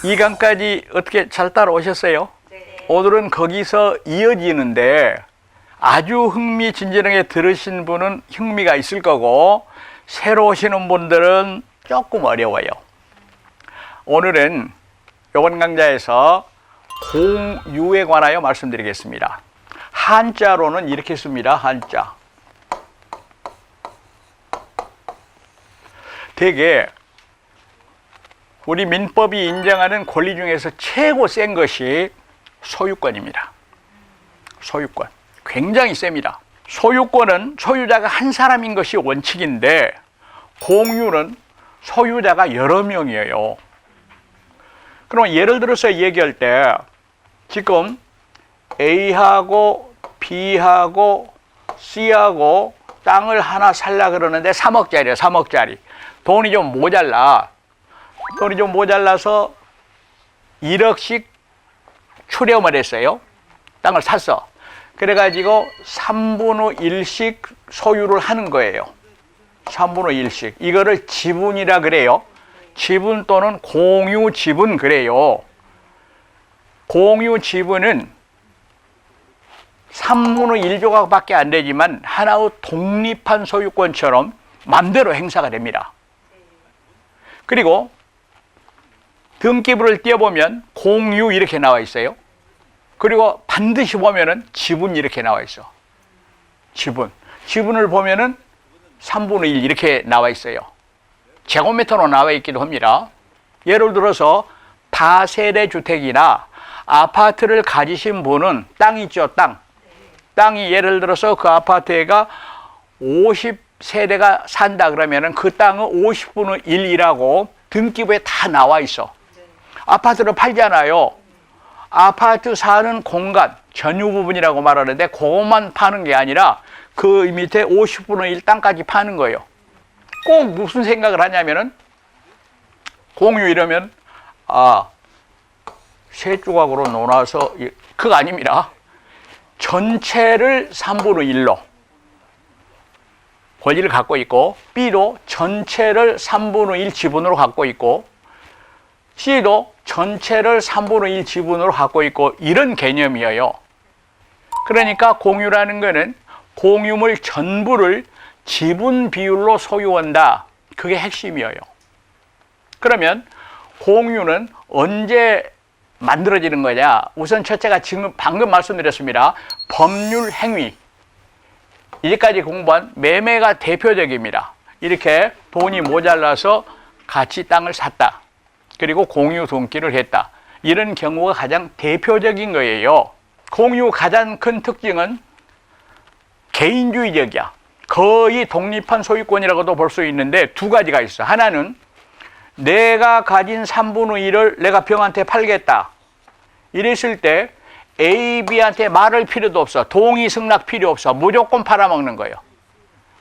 이 강까지 어떻게 잘 따라오셨어요? 네. 오늘은 거기서 이어지는데 아주 흥미진진하게 들으신 분은 흥미가 있을 거고 새로 오시는 분들은 조금 어려워요. 오늘은 요번 강좌에서 공유에 관하여 말씀드리겠습니다. 한자로는 이렇게 씁니다. 한자. 되게 우리 민법이 인정하는 권리 중에서 최고 센 것이 소유권입니다. 소유권. 굉장히 셉니다. 소유권은 소유자가 한 사람인 것이 원칙인데 공유는 소유자가 여러 명이에요. 그럼 예를 들어서 얘기할 때 지금 A하고 B하고 C하고 땅을 하나 살라 그러는데 3억짜리야, 3억짜리. 돈이 좀 모자라. 돈이 좀 모자라서 1억씩 출연을 했어요. 땅을 샀어. 그래가지고 3분의 1씩 소유를 하는 거예요. 3분의 1씩. 이거를 지분이라 그래요. 지분 또는 공유 지분 그래요. 공유 지분은 3분의 1조각밖에 안 되지만 하나의 독립한 소유권처럼 마음대로 행사가 됩니다. 그리고 등기부를 띄워보면 공유 이렇게 나와 있어요. 그리고 반드시 보면은 지분 이렇게 나와 있어. 지분. 지분을 보면은 3분의 1 이렇게 나와 있어요. 제곱미터로 나와 있기도 합니다. 예를 들어서 다세대 주택이나 아파트를 가지신 분은 땅 있죠, 땅. 땅이 예를 들어서 그 아파트가 50세대가 산다 그러면은 그 땅은 50분의 1이라고 등기부에 다 나와 있어. 아파트를 팔잖아요. 아파트 사는 공간, 전유 부분이라고 말하는데 그것만 파는 게 아니라 그 밑에 50분의 1 땅까지 파는 거예요. 꼭 무슨 생각을 하냐면은 공유 이러면 세 조각으로 나눠서 그거 아닙니다. 전체를 3분의 1로 권리를 갖고 있고 B도 전체를 3분의 1 지분으로 갖고 있고 C도 전체를 3분의 1 지분으로 갖고 있고 이런 개념이에요. 그러니까 공유라는 거는 공유물 전부를 지분 비율로 소유한다. 그게 핵심이에요. 그러면 공유는 언제 만들어지는 거냐? 우선 첫째가 지금 방금 말씀드렸습니다. 법률 행위. 이제까지 공부한 매매가 대표적입니다. 이렇게 돈이 모자라서 같이 땅을 샀다. 그리고 공유 등기를 했다. 이런 경우가 가장 대표적인 거예요. 공유 가장 큰 특징은 개인주의적이야. 거의 독립한 소유권이라고도 볼 수 있는데 두 가지가 있어. 하나는 내가 가진 3분의 1을 내가 병한테 팔겠다. 이랬을 때 A, B한테 말할 필요도 없어. 동의 승낙 필요 없어. 무조건 팔아먹는 거예요.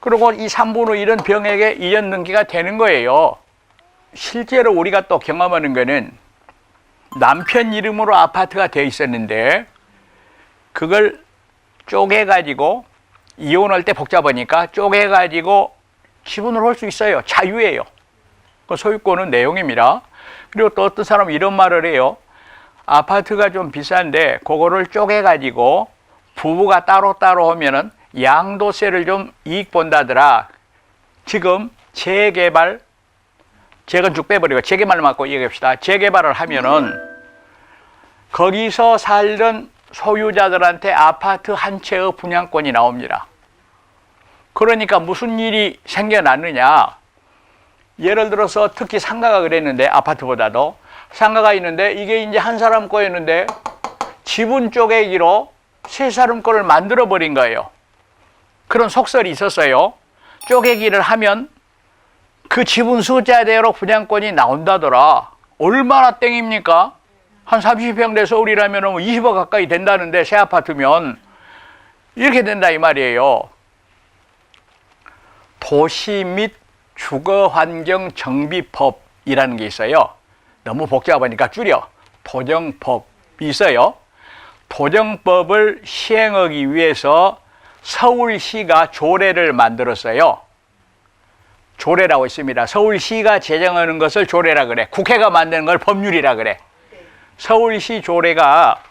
그리고 이 3분의 1은 병에게 이전 등기가 되는 거예요. 실제로 우리가 또 경험하는 거는 남편 이름으로 아파트가 되어 있었는데 그걸 쪼개가지고 이혼할 때 복잡하니까 쪼개가지고 지분을 할 수 있어요. 자유예요. 그 소유권은 내용입니다. 그리고 또 어떤 사람은 이런 말을 해요. 아파트가 좀 비싼데 그거를 쪼개가지고 부부가 따로따로 하면은 양도세를 좀 이익 본다더라. 지금 재개발, 재건축 빼버리고 재개발만 갖고 얘기합시다. 재개발을 하면은 거기서 살던 소유자들한테 아파트 한 채의 분양권이 나옵니다. 그러니까 무슨 일이 생겨났느냐. 예를 들어서 특히 상가가 그랬는데 아파트보다도 상가가 있는데 이게 이제 한 사람 거였는데 지분 쪼개기로 세 사람 거를 만들어 버린 거예요. 그런 속설이 있었어요. 쪼개기를 하면 그 지분 숫자대로 분양권이 나온다더라. 얼마나 땡입니까? 한 30평대 서울이라면 20억 가까이 된다는데 새 아파트면 이렇게 된다 이 말이에요. 도시 및 주거환경정비법이라는 게 있어요. 너무 복잡하니까 줄여. 도정법이 있어요. 도정법을 시행하기 위해서 서울시가 조례를 만들었어요. 조례라고 있습니다. 서울시가 제정하는 것을 조례라 그래. 국회가 만드는 걸 법률이라 그래. 서울시 조례가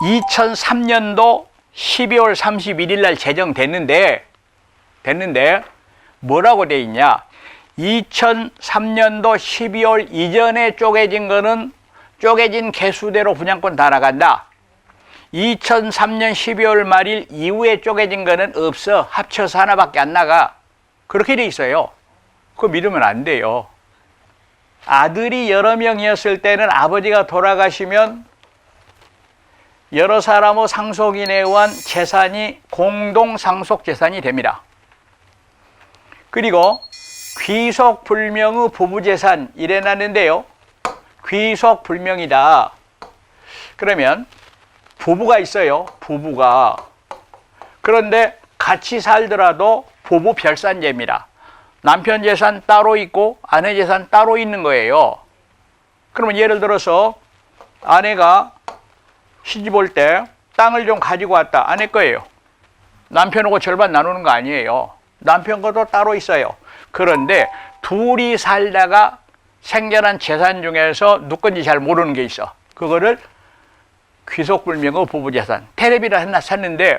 2003년도 12월 31일 날 제정됐는데 뭐라고 돼 있냐? 2003년도 12월 이전에 쪼개진 거는 쪼개진 개수대로 분양권 다 나간다. 2003년 12월 말일 이후에 쪼개진 거는 없어. 합쳐서 하나밖에 안 나가. 그렇게 돼 있어요. 그거 믿으면 안 돼요. 아들이 여러 명이었을 때는 아버지가 돌아가시면 여러 사람의 상속인에 의한 재산이 공동 상속 재산이 됩니다. 그리고 귀속불명의 부부재산 이래 놨는데요. 귀속불명이다. 그러면 부부가 있어요. 부부가. 그런데 같이 살더라도 부부 별산제입니다. 남편 재산 따로 있고 아내 재산 따로 있는 거예요. 그러면 예를 들어서 아내가 시집 올 때 땅을 좀 가지고 왔다. 아내 거예요. 남편하고 절반 나누는 거 아니에요. 남편 것도 따로 있어요. 그런데 둘이 살다가 생겨난 재산 중에서 누군지 잘 모르는 게 있어. 그거를 귀속불명의 부부재산. 텔레비를 하나 샀는데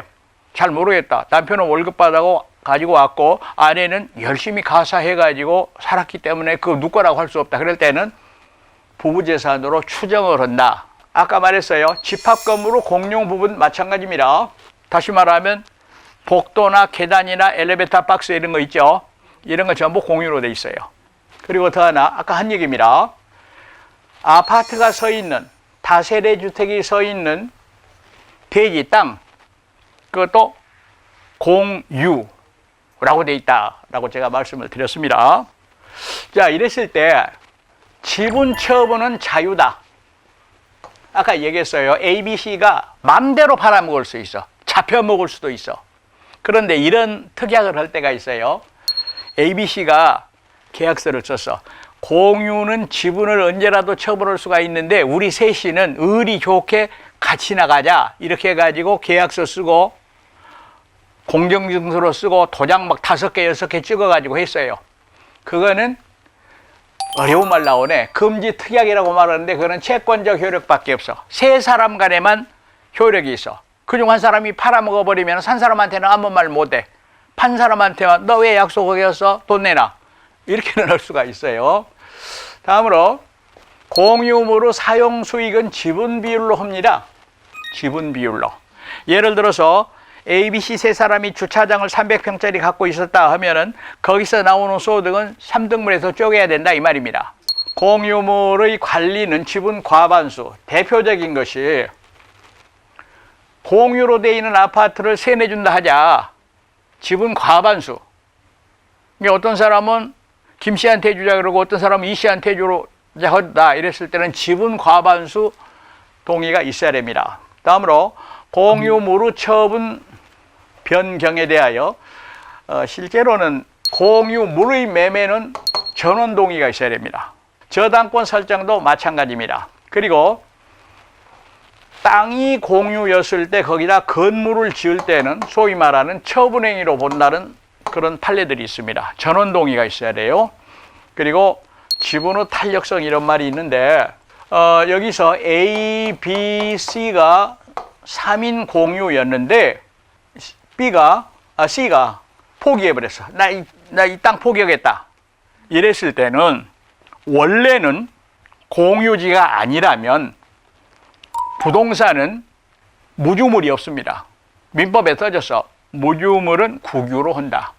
잘 모르겠다. 남편은 월급 받아고 가지고 왔고 아내는 열심히 가사해가지고 살았기 때문에 그거 누 거라고 할 수 없다. 그럴 때는 부부재산으로 추정을 한다. 아까 말했어요. 집합건물의 공용 부분 마찬가지입니다. 다시 말하면 복도나 계단이나 엘리베이터 박스 이런 거 있죠. 이런 거 전부 공유로 돼 있어요. 그리고 더 하나 아까 한 얘기입니다. 아파트가 서 있는 다세대 주택이 서 있는 대지 땅 그것도 공유라고 돼 있다라고 제가 말씀을 드렸습니다. 자, 이랬을 때 지분 처분은 자유다. 아까 얘기했어요. A, B, C가 맘대로 팔아먹을 수 있어. 잡혀먹을 수도 있어. 그런데 이런 특약을 할 때가 있어요. A, B, C가 계약서를 썼어. 공유는 지분을 언제라도 처분할 수가 있는데 우리 셋이는 의리 좋게 같이 나가자. 이렇게 해가지고 계약서 쓰고 공정증서로 쓰고 도장 막 5개, 6개 찍어가지고 했어요. 그거는 어려운 말 나오네. 금지 특약이라고 말하는데 그거는 채권적 효력밖에 없어. 세 사람 간에만 효력이 있어. 그중 한 사람이 팔아먹어버리면 산 사람한테는 아무 말 못해. 판 사람한테만 너 왜 약속 어겼어? 돈 내놔. 이렇게는 할 수가 있어요. 다음으로 공유물의 사용 수익은 지분 비율로 합니다. 지분 비율로. 예를 들어서 A, B, C 세 사람이 주차장을 300평짜리 갖고 있었다 하면은 거기서 나오는 소득은 3등분해서 쪼개야 된다 이 말입니다. 공유물의 관리는 지분 과반수. 대표적인 것이 공유로 되어 있는 아파트를 세내준다 하자. 지분 과반수. 어떤 사람은 김 씨한테 주자 그러고 어떤 사람은 이 씨한테 주자 한다 이랬을 때는 지분 과반수 동의가 있어야 됩니다. 다음으로 공유물의 처분 변경에 대하여 실제로는 공유물의 매매는 전원 동의가 있어야 됩니다. 저당권 설정도 마찬가지입니다. 그리고 땅이 공유였을 때 거기다 건물을 지을 때는 소위 말하는 처분행위로 본다는 그런 판례들이 있습니다. 전원 동의가 있어야 돼요. 그리고 지분의 탄력성 이런 말이 있는데 여기서 A, B, C가 3인 공유였는데 C가 포기해버렸어. 나 이 땅 포기하겠다. 이랬을 때는 원래는 공유지가 아니라면 부동산은 무주물이 없습니다. 민법에 써졌어. 무주물은 국유로 한다.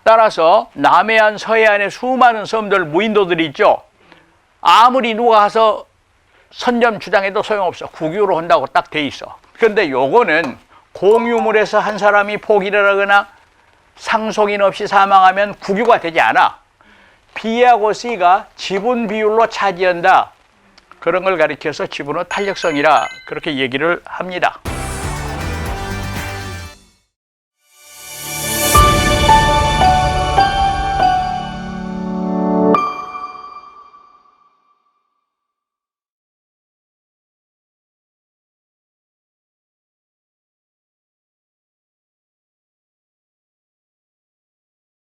따라서 남해안, 서해안에 수많은 섬들, 무인도들이 있죠. 아무리 누가 가서 선점 주장해도 소용없어. 국유로 한다고 딱 돼 있어. 그런데 요거는 공유물에서 한 사람이 포기를 하거나 상속인 없이 사망하면 국유가 되지 않아. B하고 C가 지분 비율로 차지한다. 그런 걸 가리켜서 지분의 탄력성이라 그렇게 얘기를 합니다.